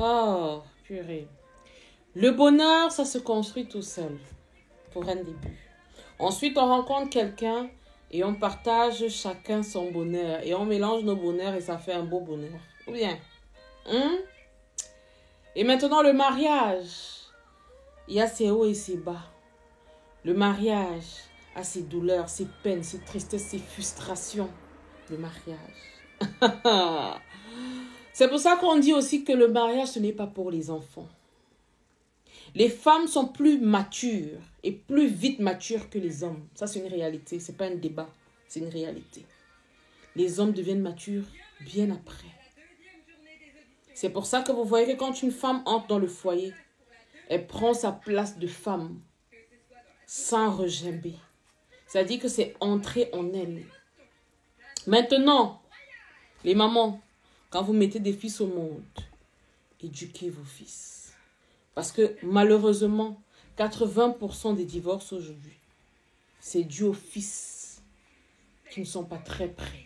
Oh, purée. Le bonheur, ça se construit tout seul, pour un début. Ensuite, on rencontre quelqu'un et on partage chacun son bonheur. Et on mélange nos bonheurs et ça fait un beau bonheur. Ou bien, hein? Et maintenant, le mariage. Il y a ses hauts et ses bas. Le mariage a ses douleurs, ses peines, ses tristesses, ses frustrations. Le mariage. C'est pour ça qu'on dit aussi que le mariage, ce n'est pas pour les enfants. Les femmes sont plus matures et plus vite matures que les hommes. Ça, c'est une réalité. Ce n'est pas un débat. C'est une réalité. Les hommes deviennent matures bien après. C'est pour ça que vous voyez que quand une femme entre dans le foyer, elle prend sa place de femme sans regimber. C'est-à-dire que c'est entrer en elle. Maintenant, les mamans, quand vous mettez des fils au monde, éduquez vos fils. Parce que malheureusement, 80% des divorces aujourd'hui, c'est dû aux fils qui ne sont pas très prêts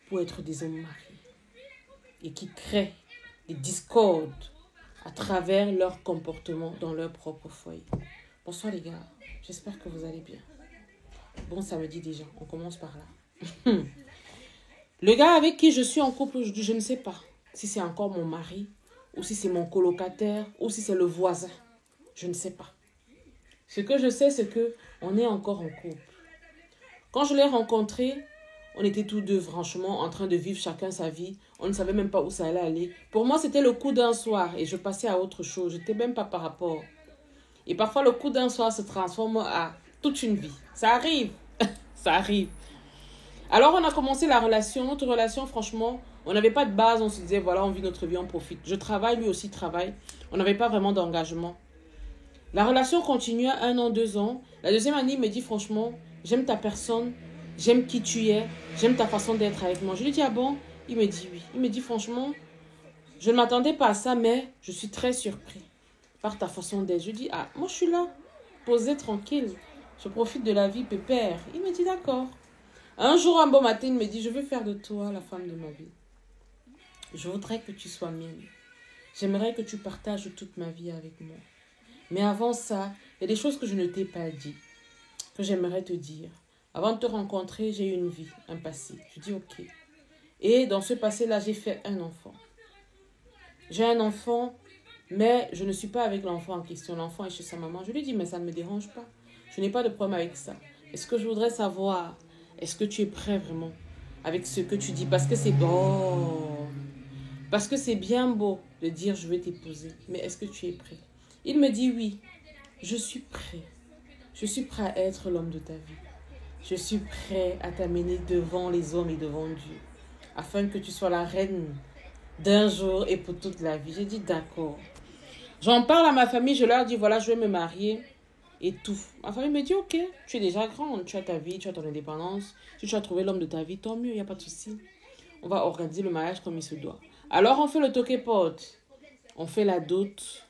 pour être des hommes mariés et qui créent des discordes à travers leur comportement dans leur propre foyer. Bonsoir les gars, j'espère que vous allez bien. Bon samedi déjà, on commence par là. Le gars avec qui je suis en couple aujourd'hui, je ne sais pas si c'est encore mon mari, ou si c'est mon colocataire, ou si c'est le voisin. Je ne sais pas. Ce que je sais, c'est que on est encore en couple. Quand je l'ai rencontré, on était tous deux franchement en train de vivre chacun sa vie. On ne savait même pas où ça allait aller. Pour moi, c'était le coup d'un soir et je passais à autre chose. Je n'étais même pas par rapport. Et parfois, le coup d'un soir se transforme à toute une vie. Ça arrive. Ça arrive. Alors, on a commencé la relation. Notre relation, franchement, on n'avait pas de base. On se disait, voilà, on vit notre vie, on profite. Je travaille, lui aussi travaille. On n'avait pas vraiment d'engagement. La relation continue 1 an, 2 ans. La deuxième année, il me dit, franchement, j'aime ta personne. J'aime qui tu es. J'aime ta façon d'être avec moi. Je lui dis, ah bon? Il me dit oui. Il me dit, franchement, je ne m'attendais pas à ça, mais je suis très surpris par ta façon d'être. Je lui dis, ah, moi, je suis là, posée, tranquille. Je profite de la vie, pépère. Il me dit, d'accord. Un jour, un bon matin, il me dit, je veux faire de toi la femme de ma vie. Je voudrais que tu sois mienne. J'aimerais que tu partages toute ma vie avec moi. Mais avant ça, il y a des choses que je ne t'ai pas dit, que j'aimerais te dire. Avant de te rencontrer, j'ai eu une vie, un passé. Je dis ok. Et dans ce passé-là, j'ai fait un enfant. J'ai un enfant, mais je ne suis pas avec l'enfant en question. L'enfant est chez sa maman. Je lui dis, mais ça ne me dérange pas. Je n'ai pas de problème avec ça. Est-ce que je voudrais savoir, est-ce que tu es prêt vraiment avec ce que tu dis? Parce que c'est beau. Parce que c'est bien beau de dire je vais t'épouser. Mais est-ce que tu es prêt? Il me dit oui, je suis prêt. Je suis prêt à être l'homme de ta vie. Je suis prêt à t'amener devant les hommes et devant Dieu. Afin que tu sois la reine d'un jour et pour toute la vie. J'ai dit d'accord. J'en parle à ma famille, je leur dis voilà, je vais me marier et tout. Ma famille me dit ok, tu es déjà grande, tu as ta vie, tu as ton indépendance. Si tu as trouvé l'homme de ta vie, tant mieux, il n'y a pas de souci. On va organiser le mariage comme il se doit. Alors on fait le toquet-porte, on fait la dot.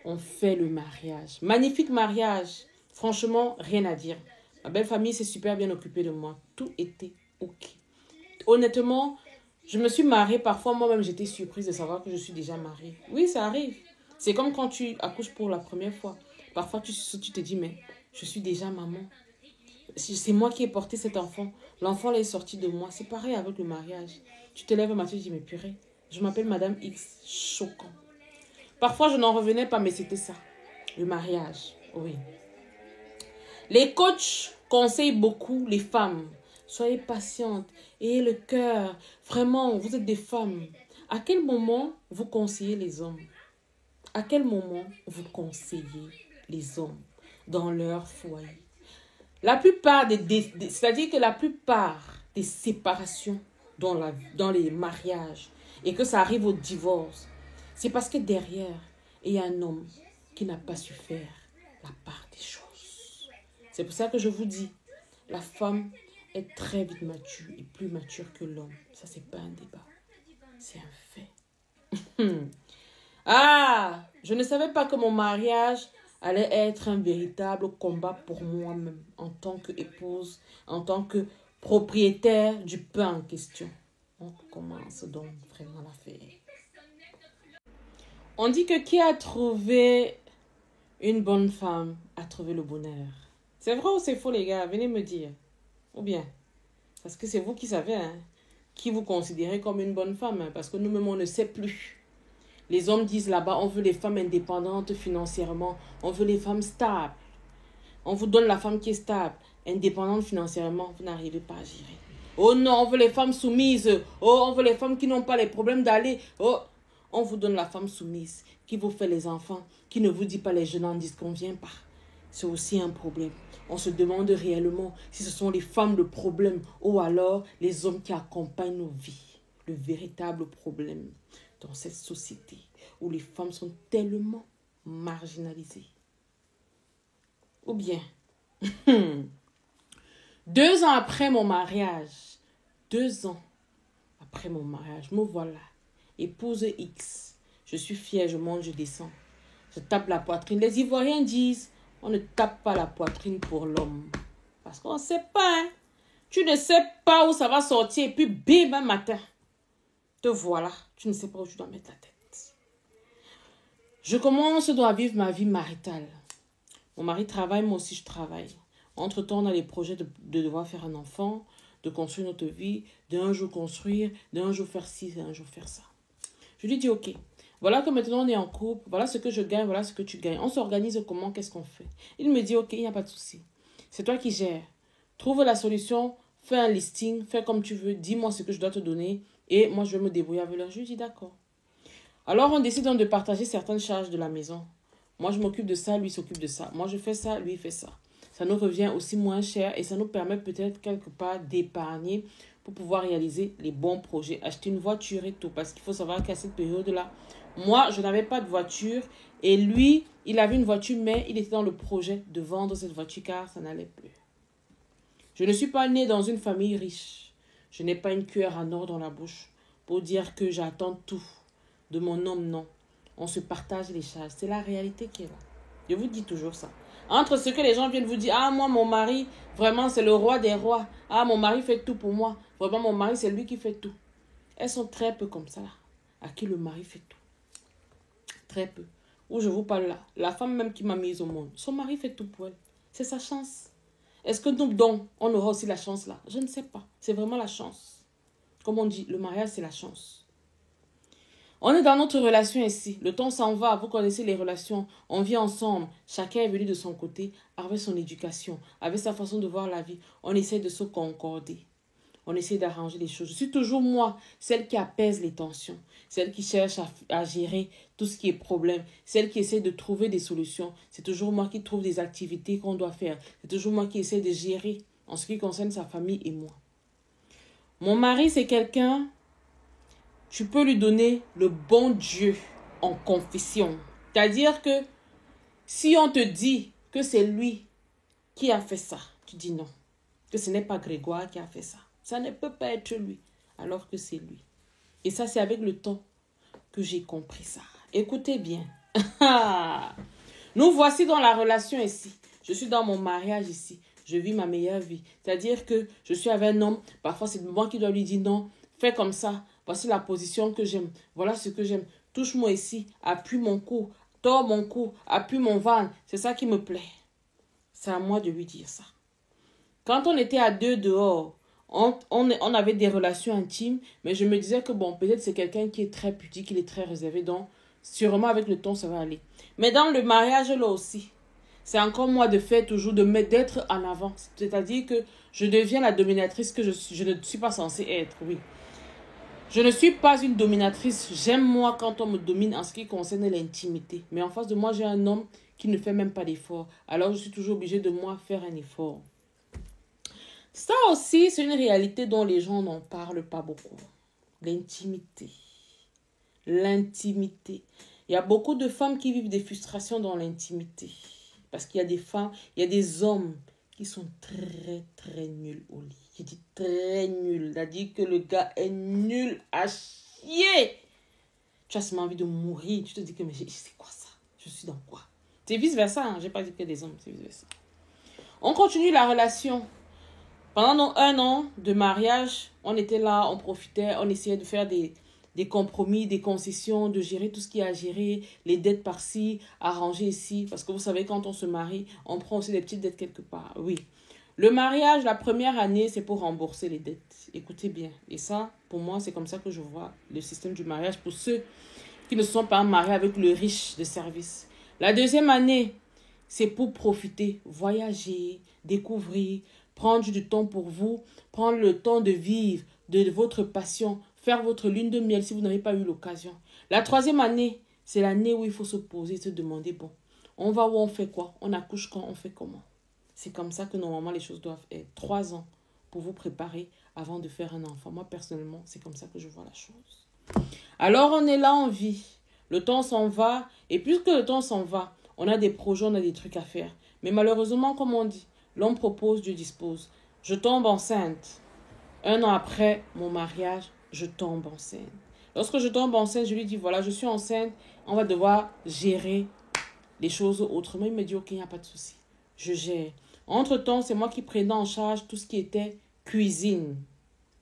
On fait le mariage. Magnifique mariage. Franchement, rien à dire. Ma belle famille s'est super bien occupée de moi. Tout était ok. Honnêtement, je me suis mariée. Parfois, moi-même, j'étais surprise de savoir que je suis déjà mariée. Oui, ça arrive. C'est comme quand tu accouches pour la première fois. Parfois, tu te dis, mais je suis déjà maman. C'est moi qui ai porté cet enfant. L'enfant là est sorti de moi. C'est pareil avec le mariage. Tu te lèves un matin et tu dis, mais purée, je m'appelle Madame X. Choquant. Parfois, je n'en revenais pas, mais c'était ça. Le mariage, oui. Les coachs conseillent beaucoup les femmes. Soyez patientes, ayez le cœur. Vraiment, vous êtes des femmes. À quel moment vous conseillez les hommes? À quel moment vous conseillez les hommes dans leur foyer? La plupart c'est-à-dire que la plupart des séparations dans les mariages et que ça arrive au divorce, c'est parce que derrière, il y a un homme qui n'a pas su faire la part des choses. C'est pour ça que je vous dis, la femme est très vite mature et plus mature que l'homme. Ça, c'est pas un débat. C'est un fait. Ah, je ne savais pas que mon mariage allait être un véritable combat pour moi-même en tant qu'épouse, en tant que propriétaire du pain en question. On commence donc vraiment l'affaire. On dit que qui a trouvé une bonne femme a trouvé le bonheur. C'est vrai ou c'est faux, les gars? Venez me dire. Ou bien? Parce que c'est vous qui savez, hein, qui vous considérez comme une bonne femme. Hein, parce que nous-mêmes, on ne sait plus. Les hommes disent là-bas, on veut les femmes indépendantes financièrement. On veut les femmes stables. On vous donne la femme qui est stable, indépendante financièrement. Vous n'arrivez pas à gérer. Oh non, on veut les femmes soumises. Oh, on veut les femmes qui n'ont pas les problèmes d'aller. Oh, on vous donne la femme soumise, qui vous fait les enfants, qui ne vous dit pas les jeunes n'en disconvient pas. C'est aussi un problème. On se demande réellement si ce sont les femmes le problème ou alors les hommes qui accompagnent nos vies. Le véritable problème dans cette société où les femmes sont tellement marginalisées. Ou bien, 2 ans après mon mariage, 2 ans après mon mariage, me voilà, épouse X. Je suis fière, je monte, je descends. Je tape la poitrine. Les Ivoiriens disent, on ne tape pas la poitrine pour l'homme. Parce qu'on ne sait pas, hein. Tu ne sais pas où ça va sortir. Et puis, bim, un matin, te voilà. Tu ne sais pas où tu dois mettre la tête. Je commence à vivre ma vie maritale. Mon mari travaille, moi aussi je travaille. Entre-temps, on a les projets de devoir faire un enfant, de construire notre vie, d'un jour construire, d'un jour faire ci, d'un jour faire ça. Je lui dis, ok, voilà que maintenant on est en couple, voilà ce que je gagne, voilà ce que tu gagnes. On s'organise comment, qu'est-ce qu'on fait? Il me dit, ok, il n'y a pas de souci. C'est toi qui gères. Trouve la solution, fais un listing, fais comme tu veux, dis-moi ce que je dois te donner et moi je vais me débrouiller avec le. Je lui dis, d'accord. Alors on décide donc de partager certaines charges de la maison. Moi je m'occupe de ça, lui s'occupe de ça. Moi je fais ça, lui il fait ça. Ça nous revient aussi moins cher et ça nous permet peut-être quelque part d'épargner pour pouvoir réaliser les bons projets. Acheter une voiture et tout. Parce qu'il faut savoir qu'à cette période-là, moi, je n'avais pas de voiture. Et lui, il avait une voiture, mais il était dans le projet de vendre cette voiture car ça n'allait plus. Je ne suis pas née dans une famille riche. Je n'ai pas une cuillère en or dans la bouche pour dire que j'attends tout de mon homme, non. On se partage les charges. C'est la réalité qui est là. Je vous dis toujours ça. Entre ce que les gens viennent vous dire, ah, moi, mon mari, vraiment, c'est le roi des rois. Ah, mon mari fait tout pour moi. Vraiment, mon mari, c'est lui qui fait tout. Elles sont très peu comme ça, là, à qui le mari fait tout. Très peu. Où je vous parle là, la femme même qui m'a mise au monde, son mari fait tout pour elle. C'est sa chance. Est-ce que nous, donc, on aura aussi la chance là? Je ne sais pas. C'est vraiment la chance. Comme on dit, le mariage, c'est la chance. On est dans notre relation ici. Le temps s'en va. Vous connaissez les relations. On vit ensemble. Chacun est venu de son côté avec son éducation, avec sa façon de voir la vie. On essaie de se concorder. On essaie d'arranger les choses. Je suis toujours moi, celle qui apaise les tensions. Celle qui cherche à gérer tout ce qui est problème. Celle qui essaie de trouver des solutions. C'est toujours moi qui trouve des activités qu'on doit faire. C'est toujours moi qui essaie de gérer en ce qui concerne sa famille et moi. Mon mari, c'est quelqu'un... Tu peux lui donner le bon Dieu en confession. C'est-à-dire que si on te dit que c'est lui qui a fait ça, tu dis non. Que ce n'est pas Grégoire qui a fait ça. Ça ne peut pas être lui, alors que c'est lui. Et ça, c'est avec le temps que j'ai compris ça. Écoutez bien. Nous voici dans la relation ici. Je suis dans mon mariage ici. Je vis ma meilleure vie. C'est-à-dire que je suis avec un homme. Parfois, c'est moi qui dois lui dire non. Fais comme ça. Voici la position que j'aime. Voilà ce que j'aime. Touche-moi ici. Appuie mon cou. Tords mon cou. Appuie mon ventre. C'est ça qui me plaît. C'est à moi de lui dire ça. Quand on était à deux dehors, on avait des relations intimes. Mais je me disais que bon, peut-être c'est quelqu'un qui est très pudique, qui est très réservé. Donc, sûrement avec le temps, ça va aller. Mais dans le mariage, là aussi, c'est encore moi de faire toujours, d'être en avant. C'est-à-dire que je deviens la dominatrice que je ne suis pas censée être, oui. Je ne suis pas une dominatrice. J'aime moi quand on me domine en ce qui concerne l'intimité. Mais en face de moi, j'ai un homme qui ne fait même pas d'effort. Alors, je suis toujours obligée de moi faire un effort. Ça aussi, c'est une réalité dont les gens n'en parlent pas beaucoup. L'intimité. L'intimité. Il y a beaucoup de femmes qui vivent des frustrations dans l'intimité. Parce qu'il y a des femmes, il y a des hommes qui sont très, très nuls au lit. Je dis très nuls. C'est-à-dire que le gars est nul à chier. Tu as seulement envie de mourir. Tu te dis que, mais c'est quoi ça? Je suis dans quoi? C'est vice-versa. Hein? Je n'ai pas dit que des hommes, c'est vice-versa. On continue la relation. Pendant nos 1 an de mariage, on était là, on profitait, on essayait de faire des des compromis, des concessions, de gérer tout ce qui est à gérer, les dettes par-ci, arranger ici. Parce que vous savez, quand on se marie, on prend aussi des petites dettes quelque part. Oui. Le mariage, la première année, c'est pour rembourser les dettes. Écoutez bien. Et ça, pour moi, c'est comme ça que je vois le système du mariage pour ceux qui ne se sont pas mariés avec le riche de service. La deuxième année, c'est pour profiter, voyager, découvrir, prendre du temps pour vous, prendre le temps de vivre de votre passion, faire votre lune de miel si vous n'avez pas eu l'occasion. La troisième année, c'est l'année où il faut se poser, se demander, bon, on va où, on fait quoi, on accouche quand, on fait comment. C'est comme ça que normalement les choses doivent être. 3 ans pour vous préparer avant de faire un enfant. Moi, personnellement, c'est comme ça que je vois la chose. Alors, on est là en vie. Le temps s'en va. Et puisque le temps s'en va, on a des projets, on a des trucs à faire. Mais malheureusement, comme on dit, l'homme propose, Dieu dispose. Je tombe enceinte. 1 an après mon mariage, je tombe enceinte. Lorsque je tombe enceinte, je lui dis, voilà, je suis enceinte. On va devoir gérer les choses autrement. Il me dit, ok, il n'y a pas de souci. Je gère. Entre-temps, c'est moi qui prenais en charge tout ce qui était cuisine.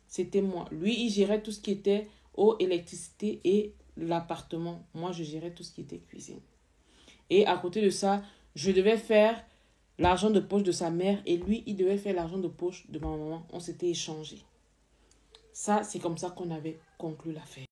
C'était moi. Lui, il gérait tout ce qui était eau, électricité et l'appartement. Moi, je gérais tout ce qui était cuisine. Et à côté de ça, je devais faire l'argent de poche de sa mère et lui, il devait faire l'argent de poche de ma maman. On s'était échangé. Ça, c'est comme ça qu'on avait conclu l'affaire.